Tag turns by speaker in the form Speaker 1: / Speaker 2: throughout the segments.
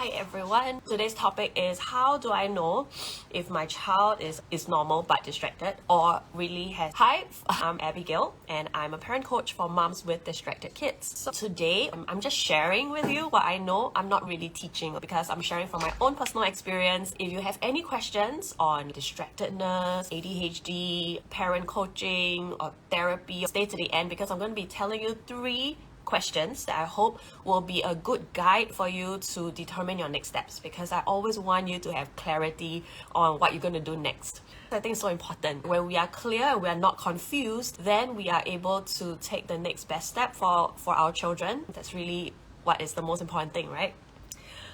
Speaker 1: Hi everyone, today's topic is how do I know if my child is normal but distracted or really has... Hi, I'm Abigail and I'm a parent coach for moms with distracted kids. So today I'm just sharing with you what I know. I'm not really teaching because I'm sharing from my own personal experience. If you have any questions on distractedness, ADHD, parent coaching or therapy, stay to the end because I'm going to be telling you 3 questions that I hope will be a good guide for you to determine your next steps, because I always want you to have clarity on what you're going to do next. I think it's so important. When we are clear, we are not confused, then we are able to take the next best step for our children. That's really what is the most important thing, right?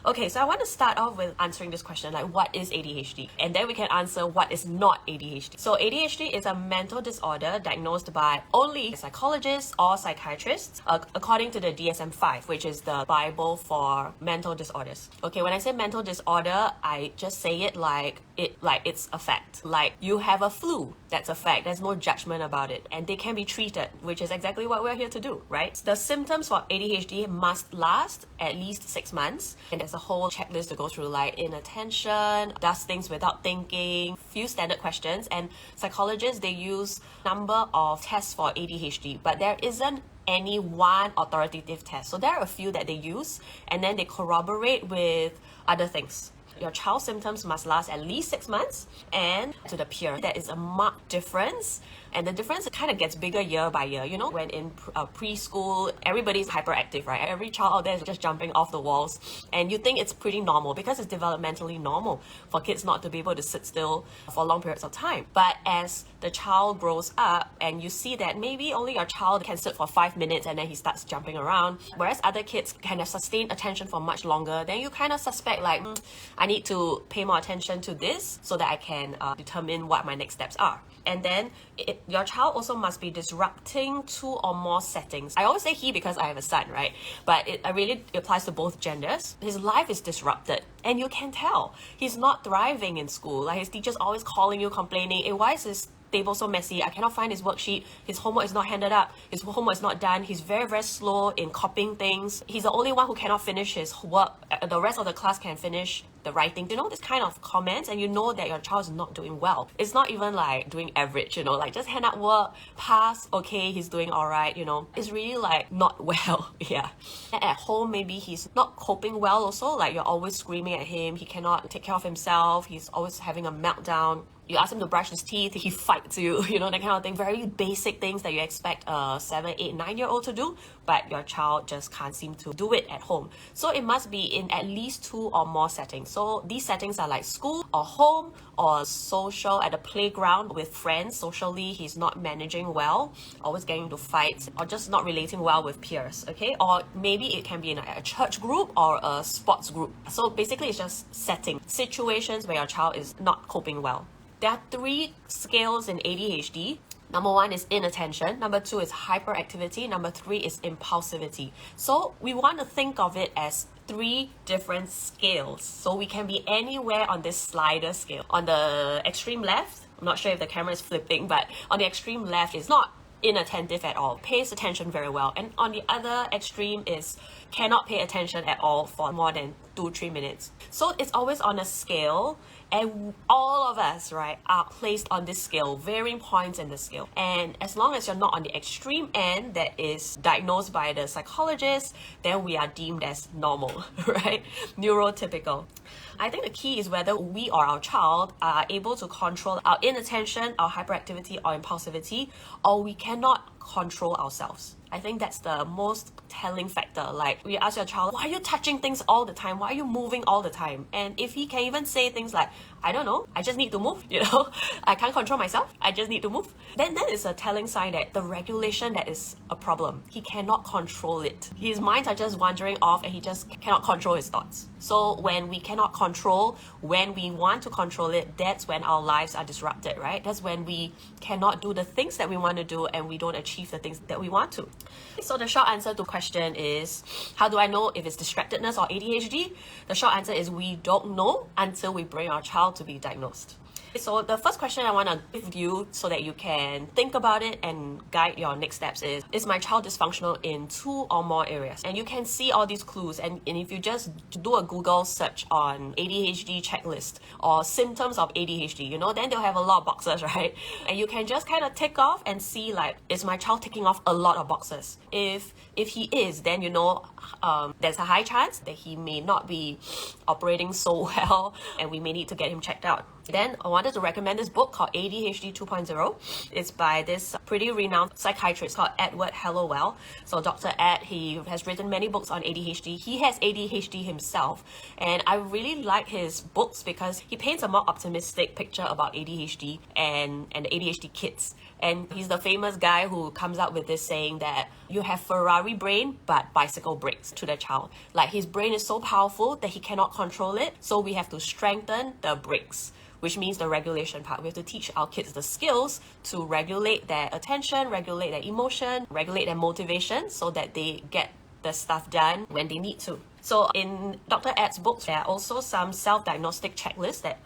Speaker 1: Okay, so I want to start off with answering this question, like what is ADHD? And then we can answer what is not ADHD. So ADHD is a mental disorder diagnosed by only psychologists or psychiatrists, according to the DSM-5, which is the Bible for mental disorders. Okay, when I say mental disorder, I just say it like it's a fact. Like you have a flu, that's a fact. There's no judgment about it. And they can be treated, which is exactly what we're here to do, right? The symptoms for ADHD must last at least 6 months. And there's a whole checklist to go through, like inattention, does things without thinking, few standard questions. And psychologists, they use number of tests for ADHD, but there isn't any one authoritative test. So there are a few that they use, and then they corroborate with other things. Your child's symptoms must last at least 6 months, and to the peer, there is a marked difference. And the difference kind of gets bigger year by year. You know, when in preschool, everybody's hyperactive, right? Every child out there is just jumping off the walls. And you think it's pretty normal because it's developmentally normal for kids not to be able to sit still for long periods of time. But as the child grows up and you see that maybe only your child can sit for 5 minutes and then he starts jumping around, whereas other kids can have sustained attention for much longer, then you kind of suspect like, I need to pay more attention to this so that I can determine what my next steps are. And then your child also must be disrupting 2 or more settings. I always say he because I have a son, right? But it really applies to both genders. His life is disrupted and you can tell. He's not thriving in school. Like his teacher's always calling you, complaining, hey, why is this table so messy? I cannot find his worksheet. His homework is not handed up. His homework is not done. He's very, very slow in copying things. He's the only one who cannot finish his work. The rest of the class can finish the writing. You know, this kind of comments, and you know that your child is not doing well. It's not even like doing average, you know, like just hand out work, pass, okay, he's doing all right, you know. It's really like not well, yeah. And at home, maybe he's not coping well also, like you're always screaming at him. He cannot take care of himself. He's always having a meltdown. You ask him to brush his teeth, he fights you, you know, that kind of thing. Very basic things that you expect a 7, 8, 9-year-old to do, but your child just can't seem to do it at home. So it must be in at least 2 or more settings. So these settings are like school or home or social, at the playground with friends. Socially, he's not managing well, always getting into fights, or just not relating well with peers, okay? Or maybe it can be in a church group or a sports group. So basically it's just setting, situations where your child is not coping well. There are 3 scales in ADHD. Number 1 is inattention. Number 2 is hyperactivity. Number 3 is impulsivity. So we want to think of it as 3 different scales. So we can be anywhere on this slider scale. On the extreme left, I'm not sure if the camera is flipping, but on the extreme left is not inattentive at all, pays attention very well. And on the other extreme is cannot pay attention at all for more than 2-3 minutes. So it's always on a scale, and all of us, right, are placed on this scale, varying points in the scale. And as long as you're not on the extreme end that is diagnosed by the psychologist, then we are deemed as normal, right? Neurotypical. I think the key is whether we or our child are able to control our inattention, our hyperactivity or impulsivity, or we cannot control ourselves. I think that's the most telling factor. Like, we ask your child, why are you touching things all the time? Why are you moving all the time? And if he can even say things like, I don't know, I just need to move, you know, I can't control myself, I just need to move, then that is a telling sign that the regulation that is a problem. He cannot control it. His minds are just wandering off and he just cannot control his thoughts. So when we cannot control, when we want to control it, that's when our lives are disrupted, right? That's when we cannot do the things that we want to do and we don't achieve the things that we want to. So the short answer to the question is, how do I know if it's distractedness or ADHD? The short answer is we don't know until we bring our child to be diagnosed. So the first question I want to give you so that you can think about it and guide your next steps is my child dysfunctional in 2 or more areas? And you can see all these clues, and if you just do a Google search on ADHD checklist or symptoms of ADHD, then they'll have a lot of boxes, right? And you can just kind of tick off and see, like, is my child ticking off a lot of boxes? If he is, then there's a high chance that he may not be operating so well, and we may need to get him checked out. Then I wanted to recommend this book called ADHD 2.0. It's by this pretty renowned psychiatrist called Edward Hallowell. So Dr. Ed, he has written many books on ADHD. He has ADHD himself, and I really like his books because he paints a more optimistic picture about ADHD and the ADHD kids. And he's the famous guy who comes up with this saying that you have Ferrari brain but bicycle brakes to the child. Like, his brain is so powerful that he cannot control it, so we have to strengthen the brakes, which means the regulation part. We have to teach our kids the skills to regulate their attention, regulate their emotion, regulate their motivation so that they get the stuff done when they need to. So in Dr. Ed's books, there are also some self-diagnostic checklists that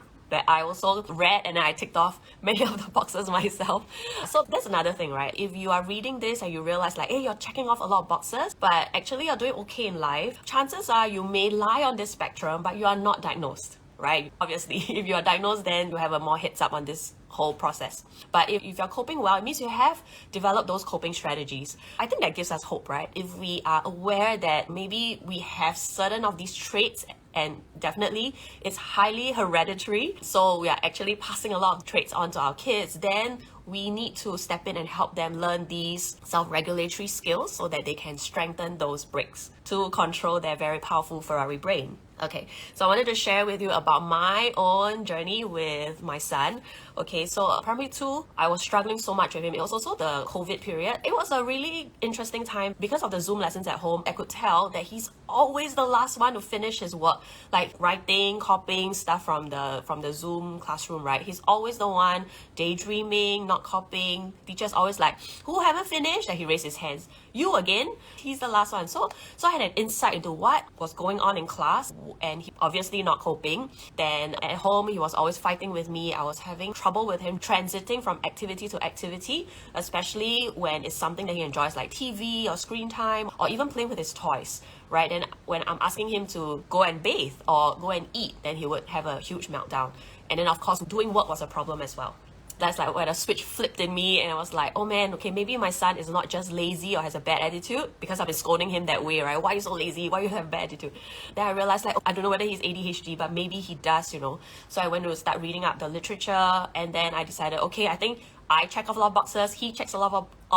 Speaker 1: I also read, and I ticked off many of the boxes myself. So that's another thing, right? If you are reading this and you realize like, hey, you're checking off a lot of boxes, but actually you're doing okay in life, chances are you may lie on this spectrum, but you are not diagnosed, right? Obviously, if you are diagnosed, then you have a more heads up on this whole process. But if you're coping well, it means you have developed those coping strategies. I think that gives us hope, right? If we are aware that maybe we have certain of these traits, and definitely it's highly hereditary, so we are actually passing a lot of traits on to our kids, then we need to step in and help them learn these self-regulatory skills so that they can strengthen those brakes to control their very powerful Ferrari brain. Okay, so I wanted to share with you about my own journey with my son. Okay, so primary 2, I was struggling so much with him. It was also the COVID period. It was a really interesting time because of the Zoom lessons at home. I could tell that he's always the last one to finish his work, like writing, copying stuff from the Zoom classroom, right? He's always the one daydreaming, not copying. Teacher's always like, who haven't finished? And he raised his hands. You again? He's the last one. So I had an insight into what was going on in class, and he obviously not coping. Then at home, he was always fighting with me. I was having trouble with him transiting from activity to activity, especially when it's something that he enjoys, like TV or screen time, or even playing with his toys, right? And when I'm asking him to go and bathe or go and eat, then he would have a huge meltdown. And then of course, doing work was a problem as well. That's like when a switch flipped in me, and I was like, oh man, okay, maybe my son is not just lazy or has a bad attitude, because I've been scolding him that way, right? Why are you so lazy? Why you have a bad attitude? Then I realized, like, I don't know whether he's ADHD, but maybe he does, So I went to start reading up the literature, and then I decided, okay, I think I check off a lot of boxes, he checks off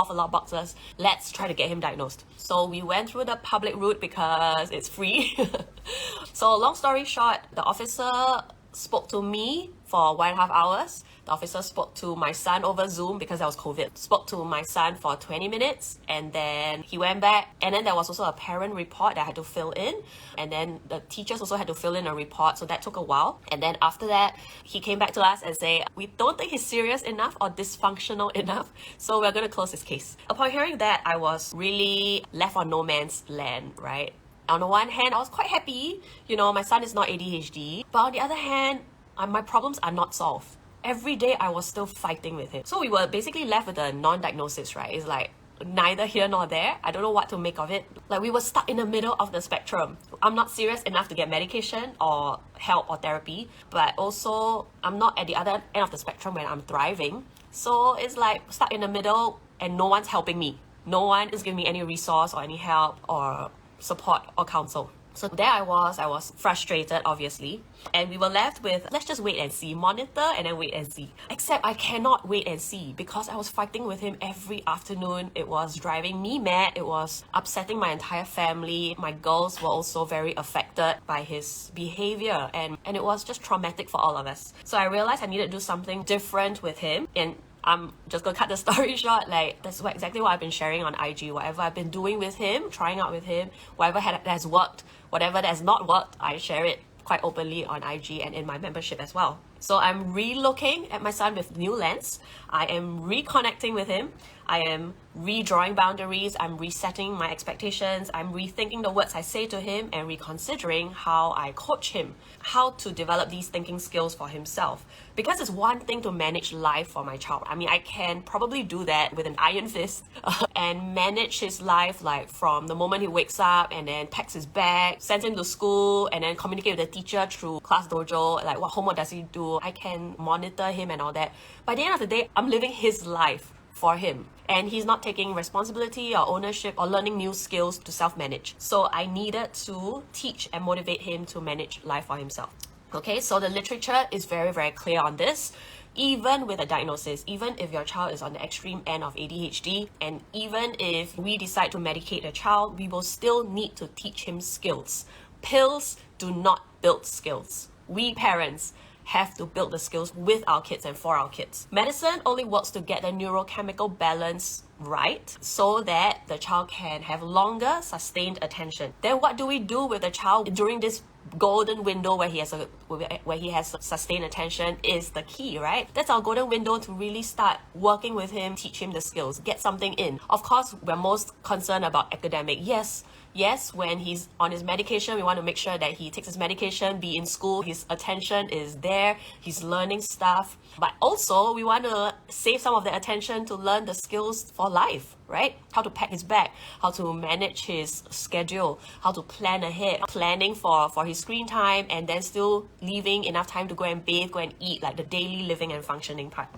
Speaker 1: a lot of boxes. Let's try to get him diagnosed. So we went through the public route because it's free. So long story short, the officer spoke to me for 1.5 hours. The officer spoke to my son over Zoom because there was COVID. Spoke to my son for 20 minutes, and then he went back. And then there was also a parent report that I had to fill in. And then the teachers also had to fill in a report, so that took a while. And then after that, he came back to us and said, we don't think he's serious enough or dysfunctional enough, so we're going to close his case. Upon hearing that, I was really left on no man's land, right? On the one hand, I was quite happy, my son is not ADHD. But on the other hand, my problems are not solved. Every day I was still fighting with him. So we were basically left with a non-diagnosis, right? It's like neither here nor there. I don't know what to make of it. Like, we were stuck in the middle of the spectrum. I'm not serious enough to get medication or help or therapy, but also I'm not at the other end of the spectrum when I'm thriving. So it's like stuck in the middle and no one's helping me. No one is giving me any resource or any help or support or counsel. So there I was frustrated, obviously, and we were left with, let's just wait and see, monitor and then wait and see. Except I cannot wait and see because I was fighting with him every afternoon. It was driving me mad. It was upsetting my entire family. My girls were also very affected by his behavior, and it was just traumatic for all of us. So I realized I needed to do something different with him, and I'm just gonna cut the story short. Like, that's exactly what I've been sharing on IG. Whatever I've been doing with him, trying out with him, whatever has worked, whatever that has not worked, I share it quite openly on IG and in my membership as well. So I'm re-looking at my son with new lens. I am reconnecting with him. I am redrawing boundaries, I'm resetting my expectations, I'm rethinking the words I say to him and reconsidering how I coach him, how to develop these thinking skills for himself. Because it's one thing to manage life for my child. I mean, I can probably do that with an iron fist and manage his life like from the moment he wakes up and then packs his bag, sends him to school, and then communicate with the teacher through class dojo, like what homework does he do. I can monitor him and all that. By the end of the day, I'm living his life for him, and he's not taking responsibility or ownership or learning new skills to self-manage. So I needed to teach and motivate him to manage life for himself. Okay, so the literature is very, very clear on this. Even with a diagnosis, even if your child is on the extreme end of ADHD, and even if we decide to medicate a child, we will still need to teach him skills. Pills do not build skills. We parents have to build the skills with our kids and for our kids. Medicine only works to get the neurochemical balance right so that the child can have longer sustained attention. Then what do we do with the child during this golden window where he has sustained attention is the key, right? That's our golden window to really start working with him, teach him the skills, get something in. Of course, we're most concerned about academic. Yes, when he's on his medication, we want to make sure that he takes his medication, be in school, his attention is there, he's learning stuff. But also, we want to save some of the attention to learn the skills for life, right? How to pack his bag, how to manage his schedule, how to plan ahead, planning for his screen time, and then still leaving enough time to go and bathe, go and eat, like the daily living and functioning part.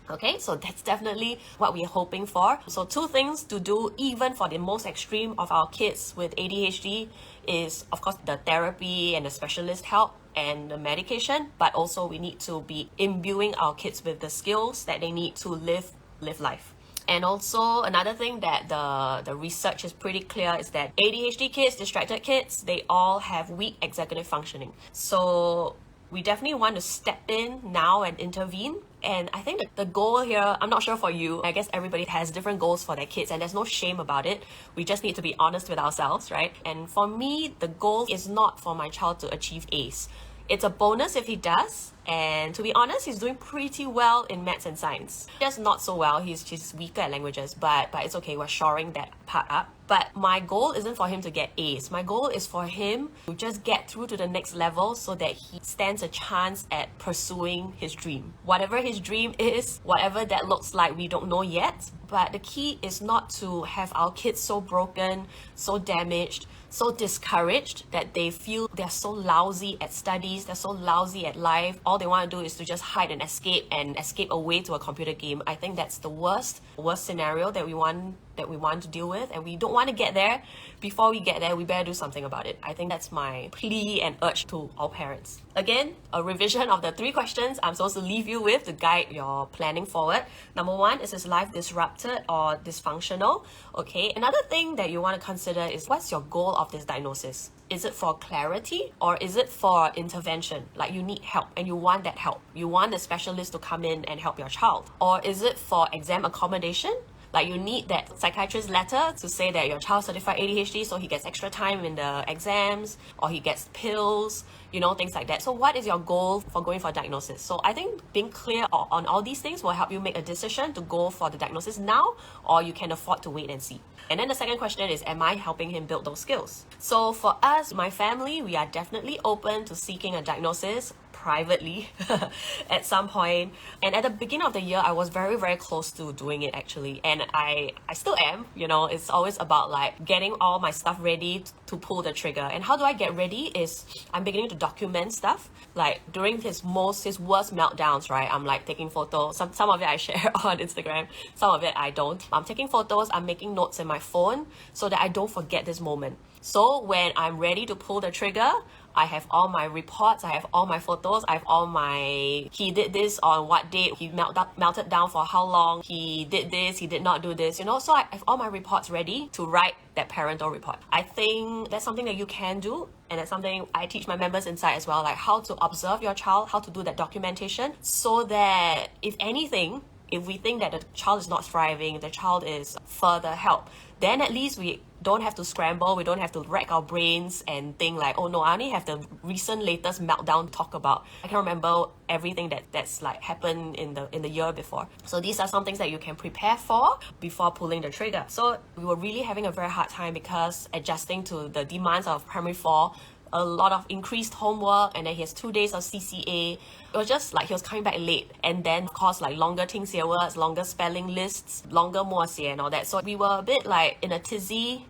Speaker 1: Okay, so that's definitely what we're hoping for. So 2 things to do even for the most extreme of our kids with ADHD is, of course, the therapy and the specialist help and the medication, but also we need to be imbuing our kids with the skills that they need to live life. And also another thing that the research is pretty clear is that ADHD kids, distracted kids, they all have weak executive functioning. So we definitely want to step in now and intervene. And I think that the goal here, I'm not sure for you, I guess everybody has different goals for their kids and there's no shame about it. We just need to be honest with ourselves, right? And for me, the goal is not for my child to achieve A's. It's a bonus if he does, and to be honest, he's doing pretty well in maths and science. Just not so well, he's weaker at languages, but it's okay, we're shoring that part up. But my goal isn't for him to get A's. My goal is for him to just get through to the next level so that he stands a chance at pursuing his dream. Whatever his dream is, whatever that looks like, we don't know yet. But the key is not to have our kids so broken, so damaged, so discouraged that they feel they're so lousy at studies, they're so lousy at life. All they want to do is to just hide and escape away to a computer game. I think that's the worst scenario that we want to deal with, and we don't want to get there. Before we get there, we better do something about it. I think that's my plea and urge to all parents. Again, a revision of the 3 questions I'm supposed to leave you with to guide your planning forward. Number 1, is his life disrupted or dysfunctional? Okay, another thing that you want to consider is what's your goal of this diagnosis? Is it for clarity or is it for intervention? Like you need help and you want that help. You want a specialist to come in and help your child. Or is it for exam accommodation? Like you need that psychiatrist letter to say that your child certified ADHD so he gets extra time in the exams or he gets pills, things like that. So what is your goal for going for a diagnosis? So I think being clear on all these things will help you make a decision to go for the diagnosis now, or you can afford to wait and see. And then the second question is, am I helping him build those skills? So for us, my family, we are definitely open to seeking a diagnosis privately at some point. And at the beginning of the year, I was very, very close to doing it actually. And I still am, it's always about like getting all my stuff ready to pull the trigger. And how do I get ready is I'm beginning to document stuff. Like during his worst meltdowns, right? I'm like taking photos. Some of it I share on Instagram. Some of it I don't. I'm taking photos. I'm making notes in my phone so that I don't forget this moment. So when I'm ready to pull the trigger, I have all my reports, I have all my photos, I have all my, he did this on what date, he melted down for how long, he did this, he did not do this, so I have all my reports ready to write that parental report. I think that's something that you can do, and that's something I teach my members inside as well, like how to observe your child, how to do that documentation, so that if anything, if we think that the child is not thriving, the child is further help, then at least we don't have to scramble, we don't have to rack our brains and think like, oh no, I only have the recent latest meltdown to talk about. I can remember everything that's like happened in the year before. So these are some things that you can prepare for before pulling the trigger. So we were really having a very hard time because adjusting to the demands of primary 4, a lot of increased homework, and then he has 2 days of CCA. It was just like he was coming back late, and then of course like longer 听写 words, longer spelling lists, longer 默写 and all that. So we were a bit like in a tizzy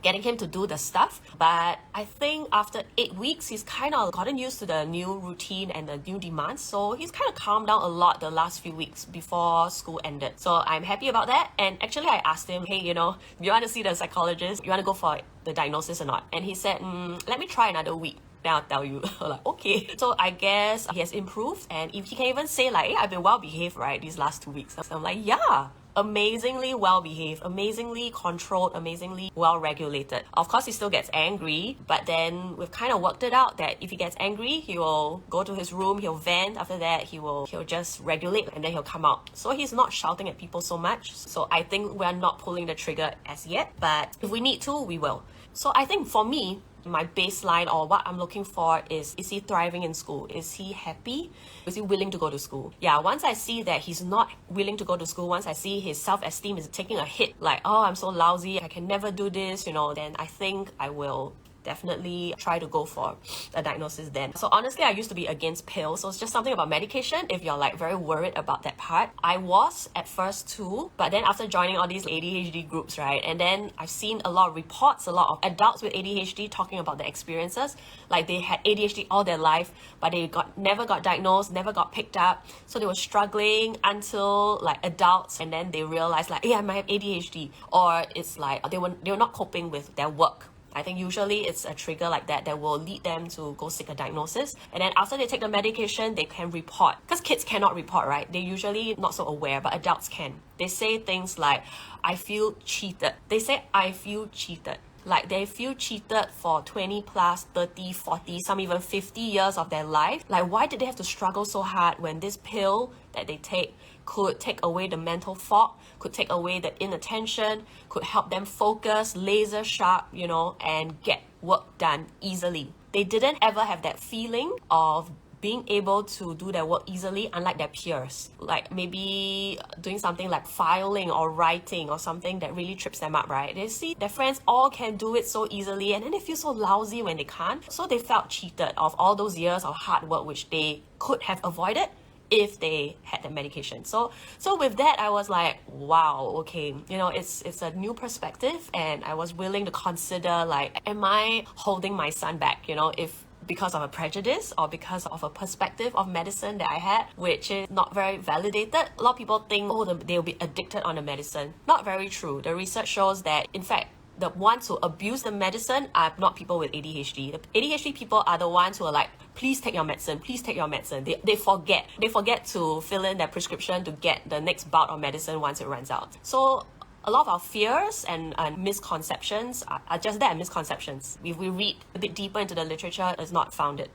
Speaker 1: getting him to do the stuff. But I think after 8 weeks, he's kind of gotten used to the new routine and the new demands. So he's kind of calmed down a lot the last few weeks before school ended. So I'm happy about that. And actually I asked him, hey, you know, you want to see the psychologist? You want to go for the diagnosis or not? And he said, let me try another week. Then I'll tell you. Like, okay. So I guess he has improved. And if he can even say like, hey, I've been well behaved, right, these last 2 weeks. So I'm like, yeah. Amazingly well behaved, amazingly controlled, amazingly well regulated. Of course, he still gets angry, but then we've kind of worked it out that if he gets angry, he will go to his room, he'll vent. After that, he'll just regulate, and then he'll come out. So he's not shouting at people so much. So I think we're not pulling the trigger as yet, but if we need to, we will. So I think for me, my baseline or what I'm looking for is he thriving in school? Is he happy? Is he willing to go to school? Yeah, once I see that he's not willing to go to school, once I see his self-esteem is taking a hit, like, oh, I'm so lousy, I can never do this, you know, then I think I will definitely try to go for a diagnosis then. So honestly, I used to be against pills. So it's just something about medication. If you're like very worried about that part, I was at first too, but then after joining all these ADHD groups, right? And then I've seen a lot of reports, a lot of adults with ADHD talking about their experiences. Like they had ADHD all their life, but they never got diagnosed, never got picked up. So they were struggling until like adults, and then they realized like, yeah, I might have ADHD. Or it's like they were not coping with their work. I think usually it's a trigger like that will lead them to go seek a diagnosis. And then after they take the medication, they can report. Because kids cannot report, right? They're usually not so aware, but adults can. They say things like, I feel cheated. They say, I feel cheated. Like they feel cheated for 20 plus, 30, 40, some even 50 years of their life. Like why did they have to struggle so hard when this pill that they take could take away the mental fog, could take away the inattention, could help them focus, laser sharp, you know, and get work done easily. They didn't ever have that feeling of being able to do their work easily, unlike their peers. Like maybe doing something like filing or writing or something that really trips them up, right? They see their friends all can do it so easily, and then they feel so lousy when they can't. So they felt cheated of all those years of hard work which they could have avoided if they had the medication. So with that, I was like, wow, okay, you know, it's a new perspective, and I was willing to consider like, am I holding my son back, you know, if because of a prejudice or because of a perspective of medicine that I had, which is not very validated. A lot of people think, oh, they'll be addicted on the medicine. Not very true. The research shows that, in fact, the ones who abuse the medicine are not people with ADHD. The ADHD people are the ones who are like, please take your medicine, please take your medicine. They forget to fill in their prescription to get the next bout of medicine once it runs out. So a lot of our fears and misconceptions are just that, misconceptions. If we read a bit deeper into the literature, it's not founded.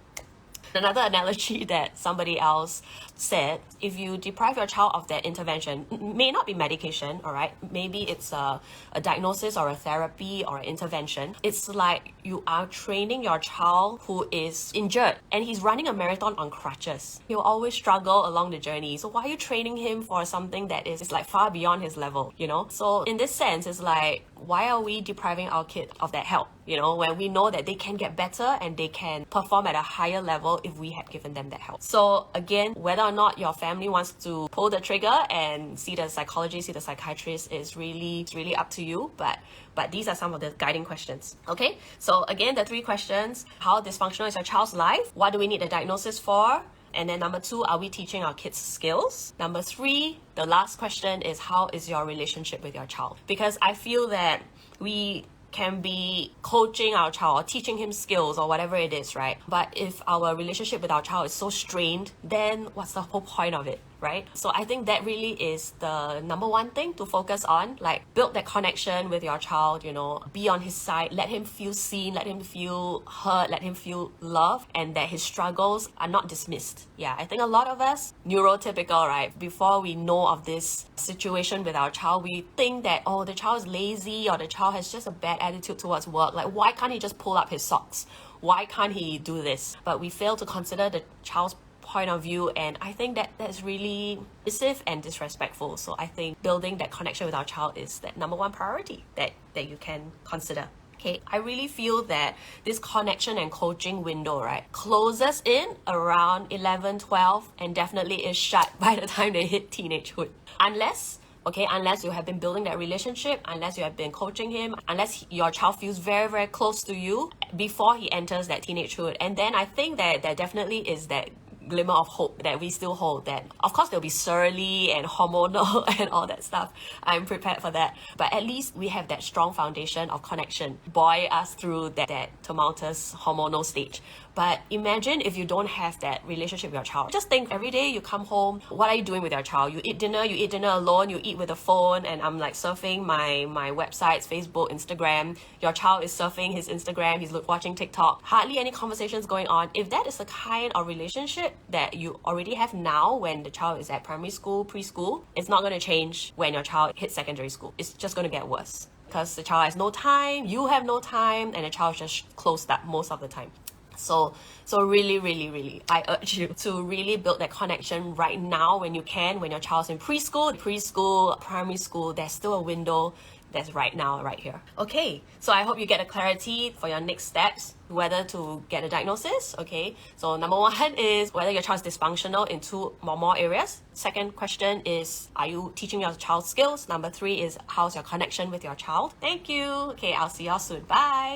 Speaker 1: Another analogy that somebody else said, if you deprive your child of that intervention, may not be medication, all right? Maybe it's a diagnosis or a therapy or an intervention. It's like you are training your child who is injured and he's running a marathon on crutches. He'll always struggle along the journey. So why are you training him for something that is like far beyond his level, you know? So in this sense, it's like, why are we depriving our kid of that help? You know, when we know that they can get better and they can perform at a higher level if we had given them that help. So again, whether or not your family wants to pull the trigger and see the psychologist, see the psychiatrist is really up to you. But these are some of the guiding questions. Okay, so again, the 3 questions: how dysfunctional is your child's life? What do we need a diagnosis for? And then number 2, are we teaching our kids skills? Number 3, the last question is, how is your relationship with your child? Because I feel that we can be coaching our child or teaching him skills or whatever it is, right? But if our relationship with our child is so strained, then what's the whole point of it? right? So I think that really is the number one thing to focus on. Like, build that connection with your child, you know, be on his side, let him feel seen, let him feel heard, let him feel loved, and that his struggles are not dismissed. Yeah, I think a lot of us, neurotypical, right? Before we know of this situation with our child, we think that, oh, the child is lazy, or the child has just a bad attitude towards work. Like, why can't he just pull up his socks? Why can't he do this? But we fail to consider the child's point of view, and I think that that's really dismissive and disrespectful. So I think building that connection with our child is that number one priority that you can consider. Okay, I really feel that this connection and coaching window, right, closes in around 11, 12, and definitely is shut by the time they hit teenagehood. Unless you have been building that relationship, unless you have been coaching him, unless your child feels very, very close to you before he enters that teenagehood. And then I think that there definitely is that glimmer of hope that we still hold, that of course they'll be surly and hormonal and all that stuff. I'm prepared for that, but at least we have that strong foundation of connection buoy us through that tumultuous hormonal stage. But imagine if you don't have that relationship with your child. Just think, every day you come home, what are you doing with your child? You eat dinner alone, you eat with a phone, and I'm like surfing my websites, Facebook, Instagram. Your child is surfing his Instagram, he's watching TikTok. Hardly any conversations going on. If that is the kind of relationship that you already have now when the child is at primary school, preschool, it's not going to change when your child hits secondary school. It's just going to get worse because the child has no time, you have no time, and the child is just closed up most of the time. So really, really, really, I urge you to really build that connection right now when you can, when your child's in preschool, primary school. There's still a window that's right now, right here. Okay, so I hope you get a clarity for your next steps, whether to get a diagnosis. Okay, so number one is whether your child is dysfunctional in two or more areas. Second question is, are you teaching your child skills? Number three is, how's your connection with your child? Thank you. Okay, I'll see y'all soon. Bye.